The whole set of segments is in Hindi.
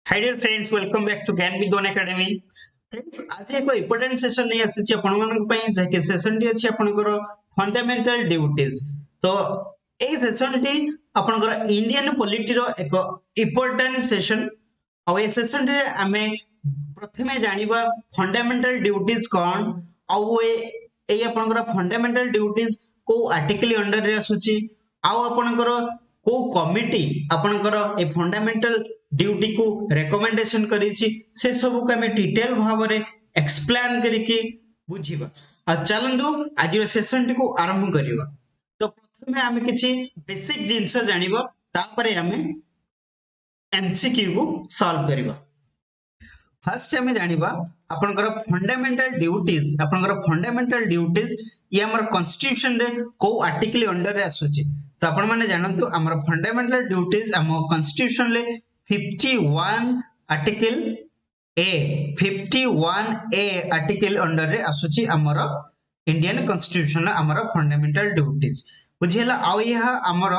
Hi dear friends, welcome back to Gyan Vidwan academy. Friends, आज एक इंपोर्टेंट सेशन नहीं आसी आपण मानक पई जे सेशन टी अछि आपनकर फंडामेंटल ड्यूटीज। तो ए सेशन टी आपनकर इंडियन पॉलिटी रो एक इंपोर्टेंट सेशन। और ए सेशन रे हमें प्रथमे जानिबा फंडामेंटल ड्यूटीज कोन और ए आपनकर फंडामेंटल ड्यूटीज को आर्टिकल अंडर रे आसुची आउ आपनकर को कमिटी आपनकर ए फंडामेंटल ड्यूटी को रेकमेंडेशन करिछि से सब को हमें डिटेल भाव में एक्सप्लेन करके बुझिबा। आ चलंदु आज सेशन टी को आरंभ करिबा। तो प्रथमे हमें किछि बेसिक जिंस जानिबा, तापरे हमें एमसीक्यू को सॉल्व करिबा। फर्स्ट हमें जानिबा आपनकर फंडामेंटल ड्यूटीज ये हमर कॉन्स्टिट्यूशन रे को आर्टिकल अंडर रे आसुची। तो आपण माने जानंतु हमर फंडामेंटल ड्यूटीज हम कॉन्स्टिट्यूशन ले 51 article a 51 A article under रे आसुची हमर इंडियन कॉन्स्टिट्यूशन हमर फंडामेंटल ड्यूटीज बुझिला। आ यह हमर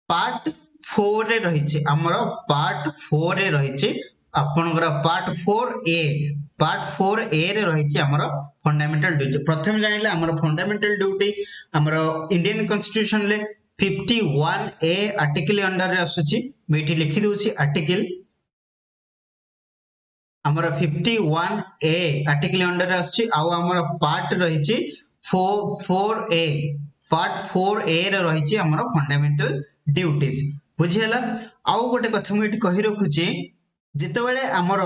पार्ट 4 रे रहिछि, हमर पार्ट 4 रे रहिछि आपनकर पार्ट 4 ए रे रहिछि हमर फंडामेंटल ड्यूटी। प्रथम जानिले हमर फंडामेंटल ड्यूटी हमर इंडियन कॉन्स्टिट्यूशन ले 51 ए आर्टिकल अंडर रे आसुची। मेठी लिखि दोछि आर्टिकल हमर 51 ए आर्टिकल अंडर रे आसुची। आ हमर पार्ट रहिछि 4 ए, पार्ट 4 ए रे रहिछि हमर फंडामेंटल ड्यूटीज बुझिला। आ गोटे कथा मेठी कहि रखुची, जितेबाला आमर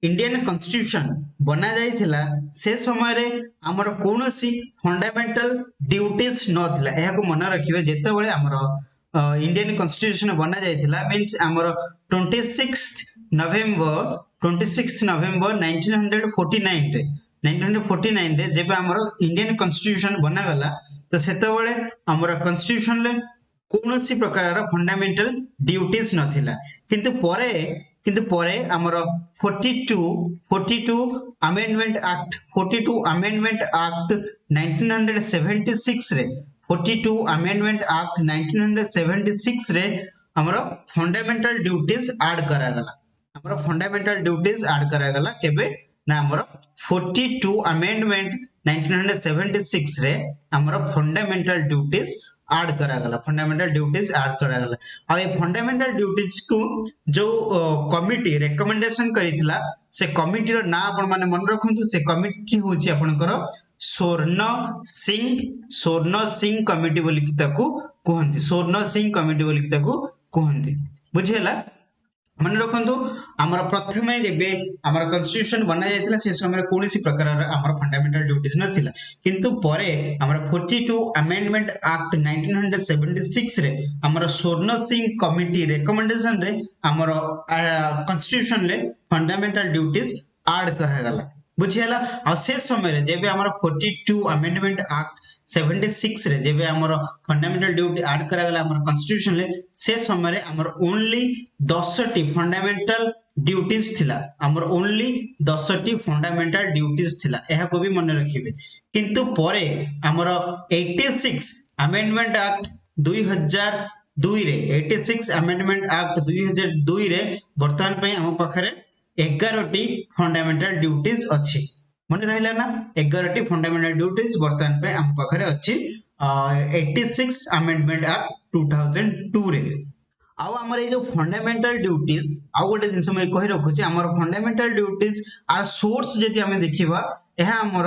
इंडियन कॉन्स्टिट्यूशन बना जाइथिला से समय रे आमर कोनोसी फंडामेंटल ड्यूटीज नथिला। एहा को मन रखिबे, जितेबाला आमर इंडियन कॉन्स्टिट्यूशन बना जाइथिला मींस आमर 26 नवंबर 1949 रे जेबे आमर इंडियन कॉन्स्टिट्यूशन बना गला, तो सेतेबाला आमर कॉन्स्टिट्यूशन ले कोनोसी प्रकार फंडामेंटल ड्यूटीज नथिला। किंतु परे हमर 42 अमेंडमेंट एक्ट 1976 रे 42 अमेंडमेंट एक्ट 1976 रे हमर फंडामेंटल ड्यूटीज ऐड करा गला। हमर फंडामेंटल ड्यूटीज ऐड करा गला केबे ना हमर 42 अमेंडमेंट 1976 रे हमर फंडामेंटल ड्यूटीज ऐड करा गला। फंडामेंटल ड्यूटीज ऐड करा गला। आ ए फंडामेंटल ड्यूटीज को जो कमिटी रेकमेंडेशन करिथिला से कमिटी रो ना आपण माने मन रखंतु। से कमिटी होची आपनकर स्वर्ण सिंह कमिटी बोली कि ताकू कहंती, स्वर्ण सिंह कमिटी बोली कि ताकू कहंती बुझिला। मन रखंतु हमर प्रथमे जेबे हमर कॉन्स्टिट्यूशन बना जायतिला से समय कोनोसी प्रकार हमर फंडामेंटल ड्यूटीज नथिला। किंतु परे हमर 42 अमेंडमेंट एक्ट 1976 रे हमर स्वर्ण सिंह कमिटी रेकमेंडेशन रे हमर कॉन्स्टिट्यूशन ले फंडामेंटल ड्यूटीज ऐड करा गला बुझिला। आ से समय रे जेबे हमर 42 अमेंडमेंट एक्ट 76 रे जेबे हमर फंडामेंटल ड्यूटी ऐड करा गला हमर कॉन्स्टिट्यूशन ले, से समय रे हमर ओनली 10 टी फंडामेंटल ड्यूटीज थिला। हमर ओनली 10 टी फंडामेंटल ड्यूटीज थिला, एहा को भी मन रखिबे। किंतु परे हमर 86 अमेंडमेंट एक्ट 2002 रे 86 अमेंडमेंट एक्ट 2002 रे वर्तमान पई हम पखरे 11 टी फंडामेंटल ड्यूटीज अछि। मन रहिला ना 11 टी फंडामेंटल ड्यूटीज वर्तमान पे हम पखरे अछि 86 अमेंडमेंट एक्ट 2002 रे। आउ हमर ए जो फंडामेंटल ड्यूटीज आउ गोटे जिंस मैं कहि रखुछि, हमर फंडामेंटल ड्यूटीज आर सोर्स जदि हमें देखिबा एहा हमर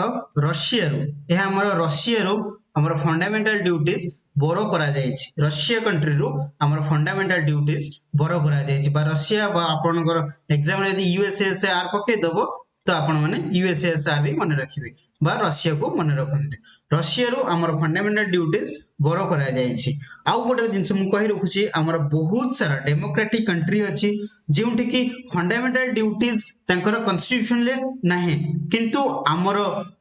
रशिया रो हमर फंडामेंटल ड्यूटीज बोरो करा जायछि। रशिया कंट्री रो हमर फंडामेंटल ड्यूटीज बोरो करा जायछि। बा रशिया बा आपनकर एग्जाम रे यदि यूएसएसआर पके दबो तो आपण माने यूएसएसआर भी मन रखिबे बा रशिया को मन रखंते। रशिया रो हमर फंडामेंटल ड्यूटीज बोरो करा जायछि। आउ गोटे जिंस मु कहि रखुछि, हमर बहुत सारा डेमोक्रेटिक कंट्री अछि जेउठी कि फंडामेंटल ड्यूटीज तांकर कॉन्स्टिट्यूशन ले नाही। किंतु हमर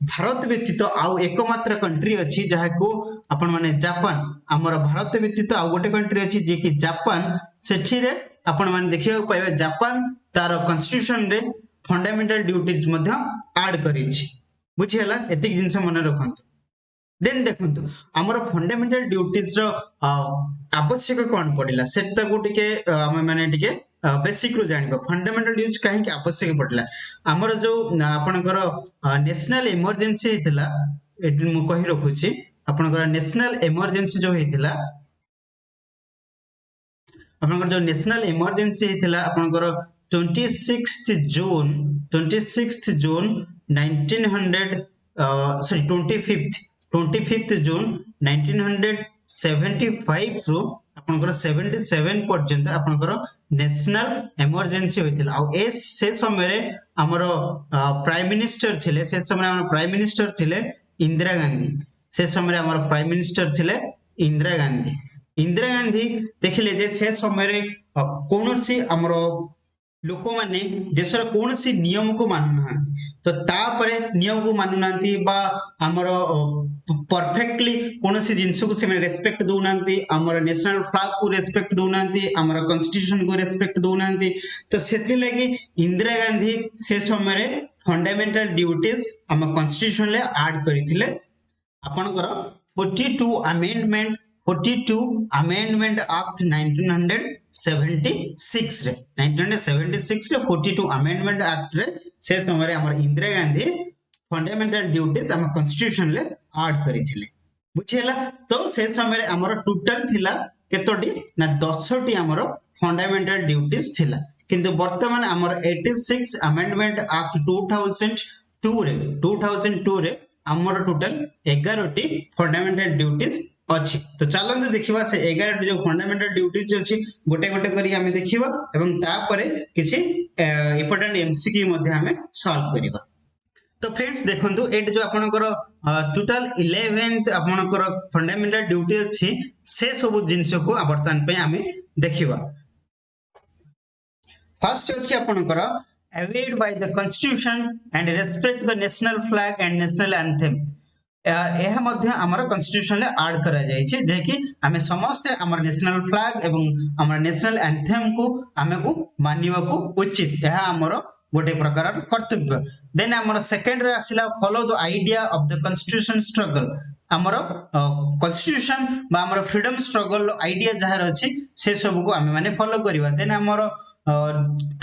भारत व्यतीत आउ एकमात्र कंट्री अछि जहा को आपण माने जापान। हमर भारत व्यतीत आउ गोटे कंट्री अछि जे कि जापान, सेठी रे आपण माने देखिबा पाइबा जापान तार कॉन्स्टिट्यूशन रे फंडामेंटल ड्यूटीज मध्य ऐड करिछि बुझिला। एतिक जिंस मन रखंतु। देन देखंतु हमर फंडामेंटल ड्यूटीज रो आवश्यक कोन पडिला सेटा को टिके हम माने टिके बेसिक रू जानिबा फंडामेंटल ड्यूटीज काहे कि आवश्यक पड़ला हमर जो आपनकर नेशनल इमरजेंसी हेतिला एटी मु कहि रखुची आपनकर नेशनल इमरजेंसी जो हेतिला आपनकर जो नेशनल इमरजेंसी हेतिला आपनकर 26th जून 1900 सॉरी 25th जून 1975 रो आपनकर 77 पर्यंत आपनकर नेशनल इमरजेंसी होइतिला आ से समय रे हमर प्राइम मिनिस्टर थिले से समय हमर प्राइम मिनिस्टर थिले इंदिरा गांधी से समय रे हमर प्राइम मिनिस्टर थिले इंदिरा गांधी देखिले जे से समय रे कोनोसी हमर लोक माने देशर कोनोसी नियम को मानु ना तो तापरे नियम को मानु नांती बा हमर परफेक्टली कोनोसी जिंस को से रेस्पेक्ट दउ नांती हमर नेशनल फ्लैग को रेस्पेक्ट दउ नांती हमर कॉन्स्टिट्यूशन को रेस्पेक्ट दउ नांती तो सेथि लागि इंदिरा गांधी से समय रे फंडामेंटल ड्यूटीज हम कॉन्स्टिट्यूशन ले ऐड करिथिले आपनकर 42 अमेंडमेंट एक्ट 1976 रे 42 अमेंडमेंट एक्ट रे से समय रे हमर इंदिरा गांधी फंडामेंटल ड्यूटीज हम कॉन्स्टिट्यूशन ले ऐड करिथिले बुझियला तो से समय रे हमर टोटल थिला केतोटी ना 10 टी हमर फंडामेंटल ड्यूटीज थिला किंतु वर्तमान हमर 86 अमेंडमेंट एक्ट 2002 रे हमर टोटल 11 टी फंडामेंटल ड्यूटीज अछि तो चलंत देखिबा से 11 टी जो फंडामेंटल ड्यूटीज अछि गोटे गोटे करी हमें देखिबा एवं ता परे किछि इंपोर्टेंट एमसीक्यू मध्ये हमें सॉल्व करिबा तो फ्रेंड्स देखंतु एट जो आपनकर टोटल 11th आपनकर फंडामेंटल ड्यूटी अछि से सब जिंस को वर्तमान पे हमें देखिबा फर्स्ट अछि आपनकर abide by the constitution and respect the national flag and national anthem यह मध्य हमर कॉन्स्टिट्यूशन ले ऐड करा जाय छै जे कि हमें समस्त हमर नेशनल फ्लैग एवं हमर नेशनल एंथम को हमें को मानिबा को उचित यह हमर गोटे प्रकार कर्तव्य देन हमर सेकंड रे आसिला follow the idea of the constitution struggle हमर कॉन्स्टिट्यूशन बा हमर फ्रीडम स्ट्रगल आइडिया जहार अछि से सब को हमें माने फॉलो करिवा देन हमर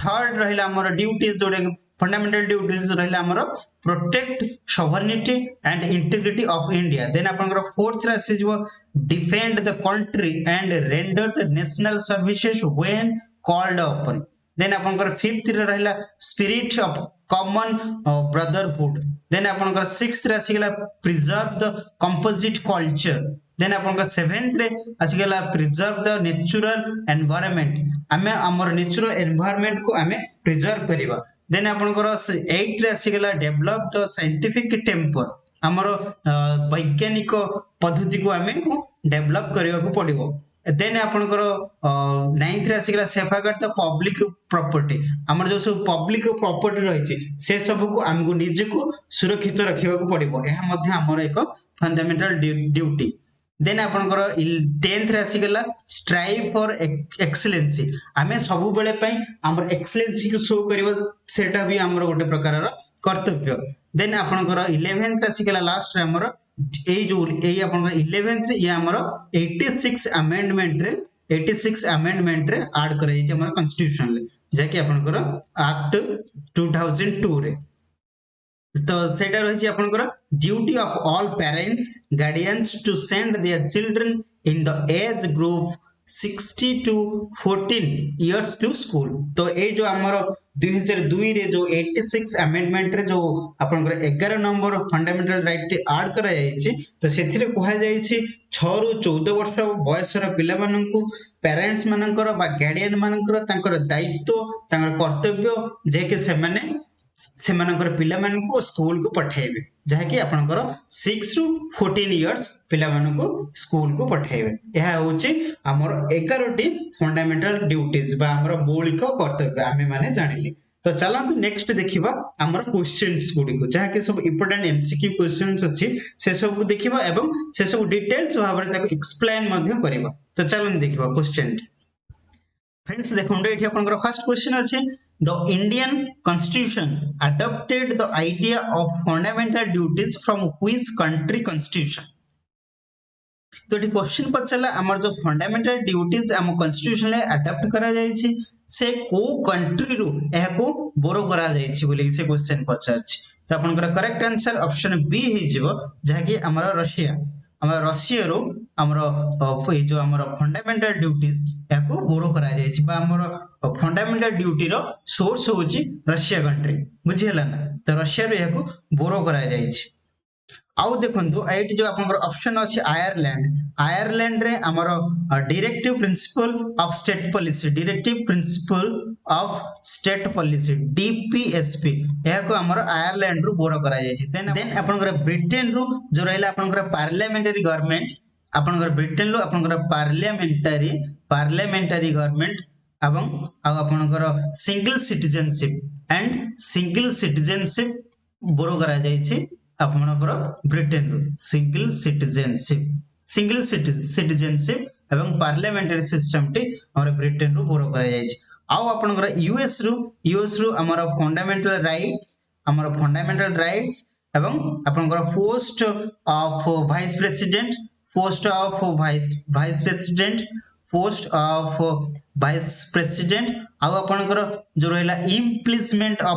थर्ड रहिला हमर ड्यूटीज जोडे फंडामेंटल ड्यूटीज रहिला हमर protect sovereignty and integrity of India then आपनकर फोर्थ रे आसी जो defend the country and render the national services when called अपन देन आपनकर फिफ्थ रे रहिला spirit of common brotherhood then आपनकर सिक्स्थ रे आसीगला preserve the composite culture then आपनकर सेवेंथ रे आसीगला प्रिजर्व द नेचुरल एनवायरनमेंट हमें हमर नेचुरल एनवायरनमेंट को हमें प्रिजर्व करिवा देन आपनकर 8th रे आसीगला डेवलप द साइंटिफिक टेम्पर हमर वैज्ञानिक पद्धति को हमें को डेवलप करिवा को पड़िबो देन आपनकर 9th रे आसीगला सेफगार्ड द पब्लिक प्रॉपर्टी हमर जो सब पब्लिक प्रॉपर्टी रही छी से सब को हमको निज को सुरक्षित रखिबा को पड़िबो एहा मध्ये हमर एक फंडामेंटल ड्यूटी देन आपनकर 10th रे आसीगला स्ट्राइव फॉर एक्सीलेंसी हमें सब बेले पई हमर एक्सीलेंसी को शो करबा सेटा भी हमर गोटे प्रकार कर्तव्य देन आपनकर 11th रे आसीगला लास्ट रे हमर ए जो ए आपनकर 11th रे ये हमर 86 अमेंडमेंट रे ऐड करे जे हमर कॉन्स्टिट्यूशन ले जे कि आपनकर एक्ट 2002 रे तो सेटा रही छै आपनकर duty of all parents guardians to send their children in the age group 60 to 14 years to school तो ए जो हमर 2002 रे जो 86 अमेंडमेंट रे जो आपनकर 11 नंबर फंडामेंटल राइट ऐड करा जाय छी तो सेथिरे कहै जाय छी 6 ରୁ 14 वर्ष बयसर पिला माननकु पेरेंट्स माननकर बा गार्डियन माननकर तांकर दायित्व तांकर कर्तव्य जे के से मानकर पिला माननकु स्कूल को पठाइबे जहा कि आपनकर 6 ରୁ 14 इयर्स पिला माननकु स्कूल को पठाइबे यह होची हमर 11 टी फंडामेंटल ड्यूटीज बा हमर मौलिक कर्तव्य हमें माने जानिली तो चलंतु नेक्स्ट देखिबा हमर क्वेश्चंस गुडी को जहा कि सब इंपोर्टेंट एमसीक्यू क्वेश्चंस अछि से सब को देखिबा एवं से सब डिटेल्स भाबरे ताको एक्सप्लेन मध्ये करबा तो चलन देखिबा क्वेश्चन फ्रेंड्स देखंडो एठी आपनकर फर्स्ट क्वेश्चन अछि the Indian constitution adopted the idea of fundamental duties from which country constitution तो एठी क्वेश्चन पछला हमर जो फंडामेंटल ड्यूटीज हम कॉन्स्टिट्यूशन ले अडॉप्ट करा जाय छी से को कंट्री रु एहाको बोरो करा जायछि बोली से क्वेश्चन पचारछि तो आपनकर करेक्ट आंसर ऑप्शन बी हे जिवो जहा कि हमर रशिया हमर रशिया रो हमर ए जो हमर फंडामेंटल ड्यूटीज एहाको बोरो करा जायछि बा हमर फंडामेंटल ड्यूटी रो सोर्स होछि रशिया कंट्री बुझियला ना तो रशिया रो एहाको बोरो करा जायछि आउ देखंतु एट जो आपनकर ऑप्शन अछि आयरलैंड रे हमर directive principle of state policy DPSP एहाको हमर आयरलैंड रु बोरो करा जाय छै देन आपनकर ब्रिटेन रु जो रहला आपनकर पार्लियामेंटरी गवर्नमेंट आपनकर ब्रिटेन रु आपनकर पार्लियामेंटरी गवर्नमेंट एवं आपनकर सिंगल सिटीजनशिप बोरो करा जाय छै आपनकर ब्रिटेन रु सिंगल सिटीजनशिप एवं पार्लियामेंटरी सिस्टम टी हमर ब्रिटेन रु बोरो करा जाय छै आउ आपनकर यूएस रु हमर फंडामेंटल राइट्स एवं आपनकर post of vice president post of vice president आउ आपनकर जो रहला इम्प्लीसमेंट ऑफ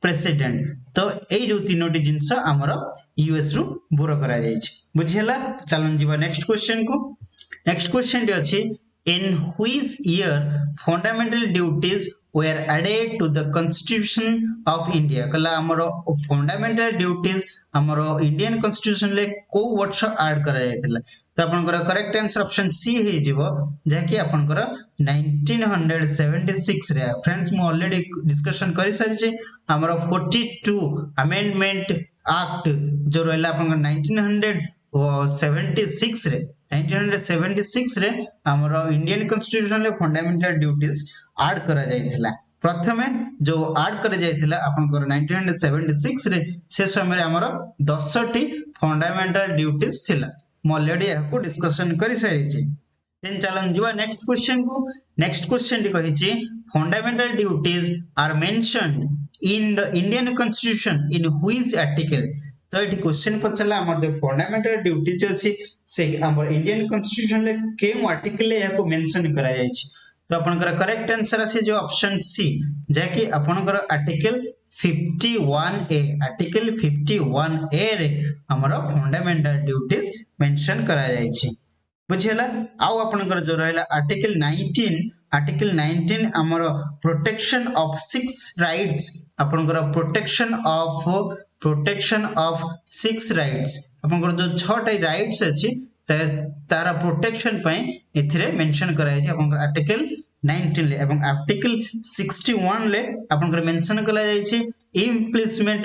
प्रेसिडेंट तो एई जो तीनोटी जिंस हमर यूएस रु बोरो करा जाय छै बुझियला चलन जीवा नेक्स्ट क्वेश्चन डी अछि in which year fundamental duties were added to the constitution of india कला हमरो fundamental duties हमरो इंडियन कॉन्स्टिट्यूशन ले को वर्ष ऐड करा जायतिला तो आपनकर करेक्ट आंसर ऑप्शन सी हे जिवो जेकी आपनकर 1976 रे फ्रेंड्स मु ऑलरेडी डिस्कशन करि सारि छी हमरो 42 अमेंडमेंट एक्ट जो रहला आपनकर 1976 रे हमरो इंडियन कॉन्स्टिट्यूशन ले फंडामेंटल ड्यूटीज ऐड करा जायतिला प्रथमे जो ऐड करा जायतिला आपनकर 1976 रे से समय रे हमरो 10 टी फंडामेंटल ड्यूटीज थिला म ऑलरेडी याको डिस्कशन करि सारि छी देन चलन जुवा नेक्स्ट क्वेश्चन टी कहि छी fundamental duties are mentioned in the Indian constitution in which article तो ये क्वेश्चन पचला हमर जो फंडामेंटल ड्यूटीज अछि से हमर इंडियन कॉन्स्टिट्यूशन ले केम आर्टिकल ले याको मेंशन करा जाय छी तो आपनकर करेक्ट आंसर अछि जो ऑप्शन सी जेकी आपनकर आर्टिकल 51A रे हमर फंडामेंटल ड्यूटीज मेंशन करा जाय छी बुझियला आउ आपनकर जो रहला आर्टिकल 19 हमर प्रोटेक्शन ऑफ 6 राइट्स आपनकर प्रोटेक्शन ऑफ 6 राइट्स आपनकर जो 6 टा राइट्स अछि तारा प्रोटेक्शन पय एथिरे मेंशन करा जाय आपनकर आर्टिकल 19 ले एवं आर्टिकल 61 ले आपनकर मेंशन कला जाय छी इम्प्लीसमेंट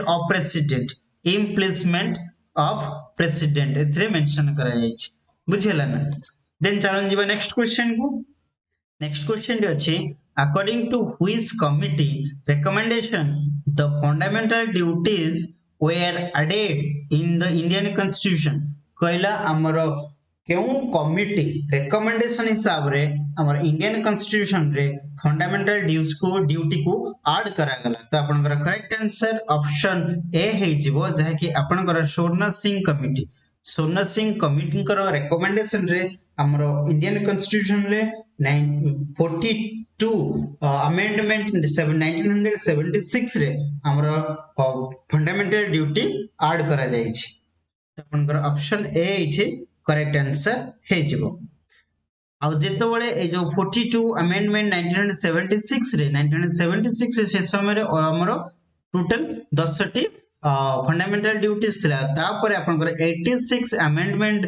ऑफ प्रेसिडेंट एथिरे मेंशन करा जाय छी बुझियला ना देन चलन जीवा नेक्स्ट क्वेश्चन अछि according to which committee recommendation the fundamental duties were added in the Indian constitution कहला हमरो केउ कमिटी रिकमेंडेशन हिसाब रे हमर इंडियन कॉन्स्टिट्यूशन रे फंडामेंटल ड्यूटी को ऐड करा गला तो आपनकर करेक्ट आंसर ऑप्शन ए हे जिवो जहा कि आपनकर सोरना सिंह कमिटी कर रिकमेंडेशन रे हमरो इंडियन कॉन्स्टिट्यूशन रे 42 अमेंडमेंट 1976 रे हमरो फंडामेंटल ड्यूटी ऐड करा जाय छी तो आपनकर ऑप्शन ए इथे करेक्ट आंसर हे जिवो आ जेतो बळे ए जो 42 अमेंडमेंट 1976 से समय रे हमरो टोटल 10 टी फंडामेंटल ड्यूटीज थिला तापर आपनकर 86 अमेंडमेंट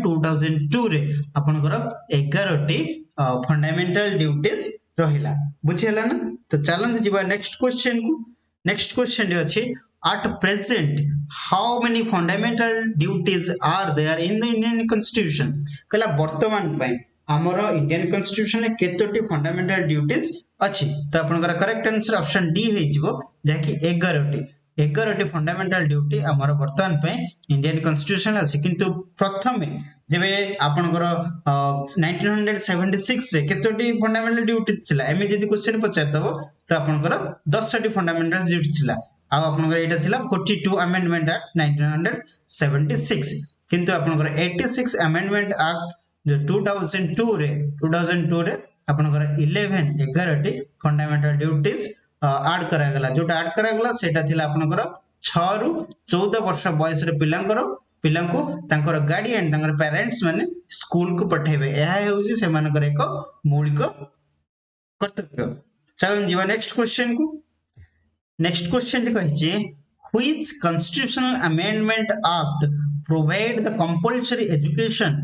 2002 रे आपनकर 11 टी फंडामेंटल ड्यूटीज रहिला बुझियला ना तो चलन जिबा नेक्स्ट क्वेश्चन अछि at present how many fundamental duties are there in the Indian constitution कला वर्तमान पय हमरो इंडियन कॉन्स्टिट्यूशन में केतोटी फंडामेंटल ड्यूटीज अछि तो आपनकर करेक्ट आंसर ऑप्शन डी हे जिवो जाकी 11 टी फंडामेंटल ड्यूटी हमरो वर्तमान पय इंडियन कॉन्स्टिट्यूशन अछि किंतु प्रथमे जेबे आपनकर 1976 रे केतोटी फंडामेंटल ड्यूटी थिला एमे जदी क्वेश्चन पचार दबो तो आपनकर 10 टी फंडामेंटल ड्यूटी थिला आ आपनकर एटा थिला 42 अमेंडमेंट एक्ट 1976 किंतु आपनकर 86 अमेंडमेंट एक्ट जो 2002 रे आपनकर 11 टी फंडामेंटल ड्यूटीज ऐड करा गला जोटा ऐड करा गला सेटा थिला आपनकर 6 रु 14 वर्ष बयस रे पिलांको तांकर गार्डियन तांकर पेरेंट्स माने स्कूल को पठेबे एहा हेउची से मानकर एक मौलिक कर्तव्य। चलो जीवा नेक्स्ट क्वेश्चन को। नेक्स्ट क्वेश्चन कहिछि which constitutional amendment act provide the compulsory education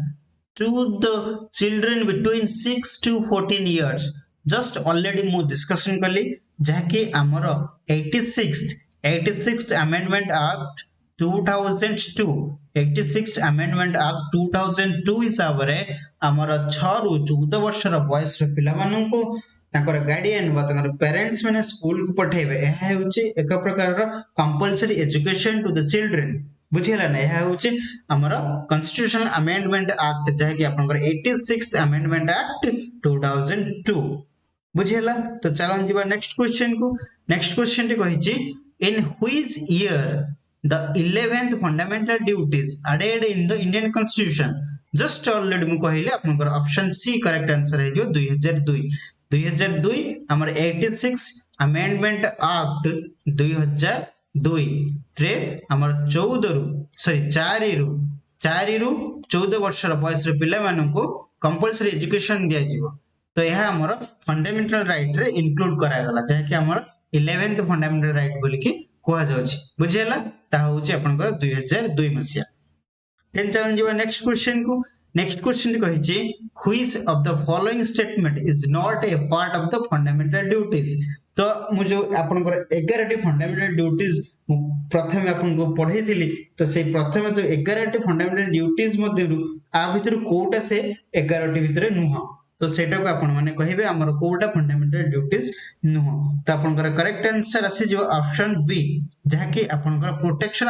to the children between 6 to 14 years। just already मु डिस्कशन कली जहाकि हमर 86th amendment act 2002 86th amendment act 2002 हिसाब रे हमर 6 रु 14 वर्ष र बयस र पिला माननको तांकर गार्डियन बा तांकर पेरेंट्स माने स्कूल को पठेबे एहा हेउची एक प्रकार रो compulsory education to the children बुझिला ना एहा हेउची हमर कॉन्स्टिट्यूशनल अमेंडमेंट एक्ट जहा कि आपनकर 86th अमेंडमेंट एक्ट 2002 बुझिला। तो चलो जीवा नेक्स्ट क्वेश्चन को। नेक्स्ट क्वेश्चन टी कहिची in which year the 11th fundamental duties added in the Indian constitution. Just already मु कहिले आपनकर ऑप्शन सी करेक्ट आंसर है जो 2002 हमर 86 अमेंडमेंट एक्ट 2002 रे हमर 4 रु 14 वर्ष र बयस रे पिला मानको कंपल्सरी एजुकेशन दिया जिवो। तो यह हमर फंडामेंटल राइट रे इंक्लूड करा गला जहा कि हमर 11th फंडामेंटल राइट बोली कि कोहा जाउची बुझियला ता होची आपनकर 2002 मसिया। देन चलन जीवा नेक्स्ट क्वेश्चन को। नेक्स्ट क्वेश्चन कहिछि which of the following statement is not a part of the fundamental duties। तो मुझे आपनकर 11 टी फंडामेंटल ड्यूटीज प्रथम आपन को पढै थिली तो से प्रथम जो 11 टी फंडामेंटल ड्यूटीज मध्यरु आ भितर कोटा से 11 टी भितर नुह तो सेटा को आपन माने कहिबे हमर कोटा फंडामेंटल ड्यूटीज नुह। तो आपनकर करेक्ट आंसर आसी जो ऑप्शन बी जहा कि आपनकर प्रोटेक्शन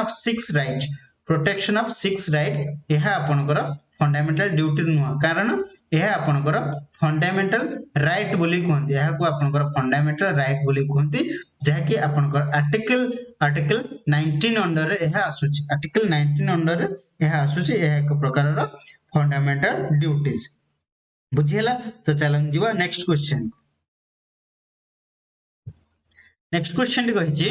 ऑफ 6 राइट यह आपनकर फंडामेंटल ड्यूटी नुह कारण यह आपनकर फंडामेंटल राइट बोली कहंती यह को आपनकर फंडामेंटल राइट बोली कहंती जहा कि आपनकर आर्टिकल 19 अंडर रे यह आसुची आर्टिकल 19 अंडर रे यह आसुची यह एक प्रकार रो फंडामेंटल ड्यूटीज बुझियला। तो चलन जीवा नेक्स्ट क्वेश्चन। नेक्स्ट क्वेश्चन कहिछि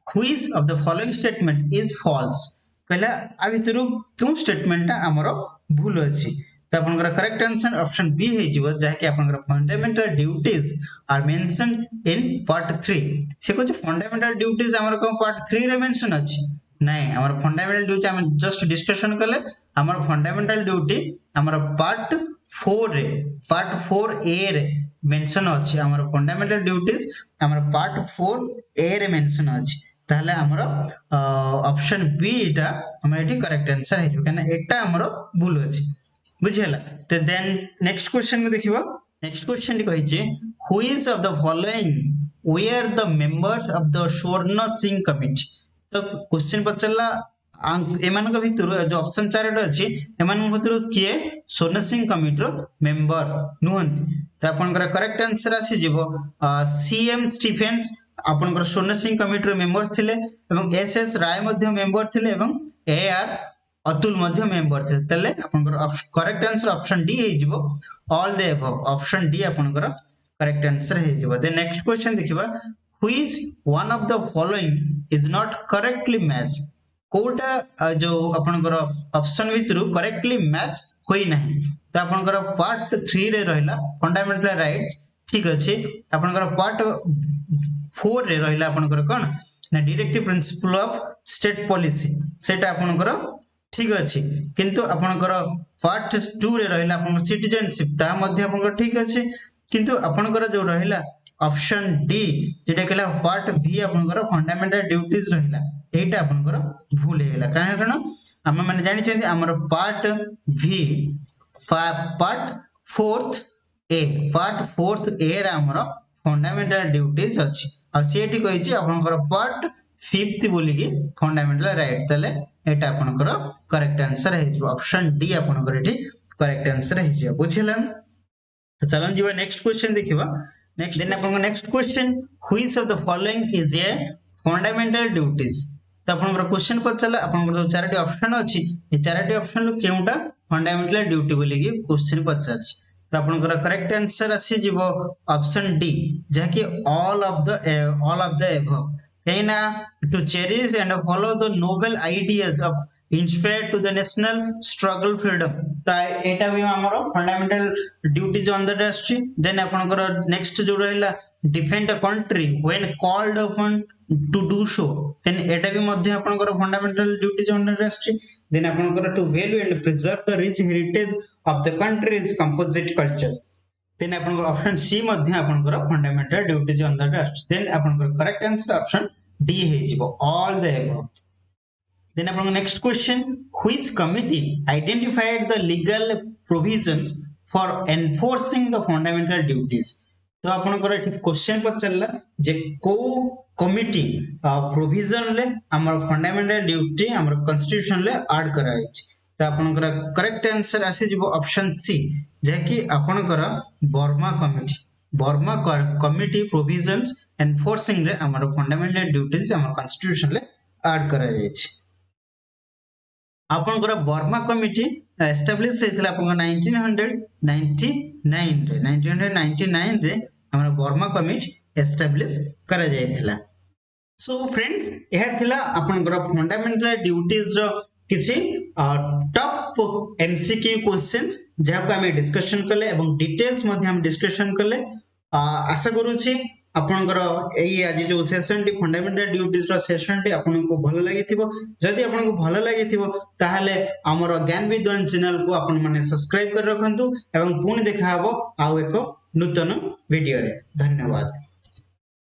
which of the following statement is false। कहला आ भितरु क्यों स्टेटमेंट हमरो भूल अछि। तो आपनकर करेक्ट आंसर ऑप्शन बी हे जिवो जहा कि आपनकर fundamental duties are mentioned in part 3। से को फंडामेंटल ड्यूटीज हमर को पार्ट 3 रे मेंशन अछि नहीं हमर फंडामेंटल ड्यूटी हम जस्ट डिस्कशन करले हमर फंडामेंटल ड्यूटी हमर पार्ट 4 ए रे मेंशन अछि हमर फंडामेंटल ड्यूटीज हमर पार्ट 4 ए रे मेंशन अछि ताहले हमर ऑप्शन बी इटा हमर एटी करेक्ट आंसर है कारण एटा हमर भूल अछि बुझियला। तो देन नेक्स्ट क्वेश्चन को देखिबो। नेक्स्ट क्वेश्चन कहि छै which of the following were the members of the Swaran Singh committee. तो क्वेश्चन पचला एमान को भितर जो ऑप्शन 4 रे अछि एमान भितर किए स्वर्ण सिंह कमिटी रो मेंबर नुहंती। तो आपनकर करेक्ट आंसर आसी जिवो सीएम स्टीफेंस आपनकर स्वर्ण सिंह कमिटी रो मेंबर्स थिले एवं एसएस राय मध्ये मेंबर थिले एवं एआर अतुल मध्ये मेंबर थिले तले आपनकर करेक्ट आंसर ऑप्शन डी हे जिवो all the above option D आपनकर करेक्ट आंसर हे जिवो। देन नेक्स्ट क्वेश्चन देखिबा which one of the following is not correctly match. कोटा जो आपनकर ऑप्शन भितरु करेक्टली मैच होई नाही। तो आपनकर पार्ट 3 रे रहला फंडामेंटल राइट्स ठीक अछि आपनकर पार्ट 4 रे रहला आपनकर कोन ना directive principle of state policy सेटा आपनकर ठीक अछि किंतु आपनकर पार्ट 2 रे रहला आपनकर सिटीजनशिप ता मध्ये आपनकर ठीक अछि किंतु आपनकर जो रहला ऑप्शन डी जेटा केला पार्ट बी आपनकर फंडामेंटल ड्यूटीज रहला एटा आपनकर भूल हेला कारण हम माने जानि छथि हमर पार्ट बी पार्ट 4th ए रा हमर फंडामेंटल ड्यूटीज अछि आ सेठी कहि छी आपनकर पार्ट 5th बोली कि फंडामेंटल राइट तले एटा आपनकर करेक्ट आंसर है ऑप्शन डी आपनकर एठी करेक्ट आंसर है बुझिलन। तो चलन जीवा नेक्स्ट क्वेश्चन देखिबा। नेक्स्ट देन आपन next question which of the following is a fundamental duties. तो आपनकर क्वेश्चन पचाला आपनकर जो चारोटी ऑप्शन अछि ए चारोटी ऑप्शन लो केउटा फंडामेंटल ड्यूटी बोली कि क्वेश्चन पचाछ तो आपनकर करेक्ट आंसर आसी जिवो ऑप्शन डी जहा कि ऑल ऑफ द एबव कहिना to cherish and follow the noble ideas of inspire to the national struggle freedom ता एटा भी हमरो फंडामेंटल ड्यूटी जो अंदर आछि देन आपनकर नेक्स्ट जो रहला defend the country when called upon to do so then एटा भी मध्ये आपनकर फंडामेंटल ड्यूटी जो अंडर आछि देन आपनकर to value and preserve the rich heritage of the country's composite culture then आपनकर ऑप्शन सी मध्ये आपनकर फंडामेंटल ड्यूटी जो अंडर आछि देन आपनकर करेक्ट आंसर ऑप्शन डी हे जिवो all the above then upon next question which committee identified the legal provisions for enforcing the fundamental duties तो आपन को एठी क्वेश्चन पचला जे को कमिटी प्रोविजन ले हमर फंडामेंटल ड्यूटी हमर कॉन्स्टिट्यूशन ले ऐड करा अछि तो आपन को करेक्ट आंसर आसे जिवो ऑप्शन सी जे कि आपन को बर्मा कमिटी प्रोविजंस एनफोर्सिंग रे हमर फंडामेंटल ड्यूटीज हमर कॉन्स्टिट्यूशन ले ऐड करा अछि आपन बर्मा कमिटी एस्टैब्लिश हेतला आपन 1999 रे हमरा बर्मा कमिटी एस्टैब्लिश करा जायथिला सो फ्रेंड्स एहा थिला आपन फंडामेंटल ड्यूटीज रो किछि टॉप एमसीक्यू क्वेश्चंस जहा को हम डिस्कशन करले एवं डिटेल्स मध्ये हम डिस्कशन करले आशा करूछि आपनकर एई आज जो सेशन टी फंडामेंटल ड्यूटीज रो सेशन टी आपन को भलो लागिथिबो जदि आपन को भलो लागिथिबो ताहाले हमर ज्ञान विद्वान चैनल को आपन माने सब्सक्राइब कर रखंतु एवं पुणी देखा हबो आउ एको नूतन वीडियो रे धन्यवाद।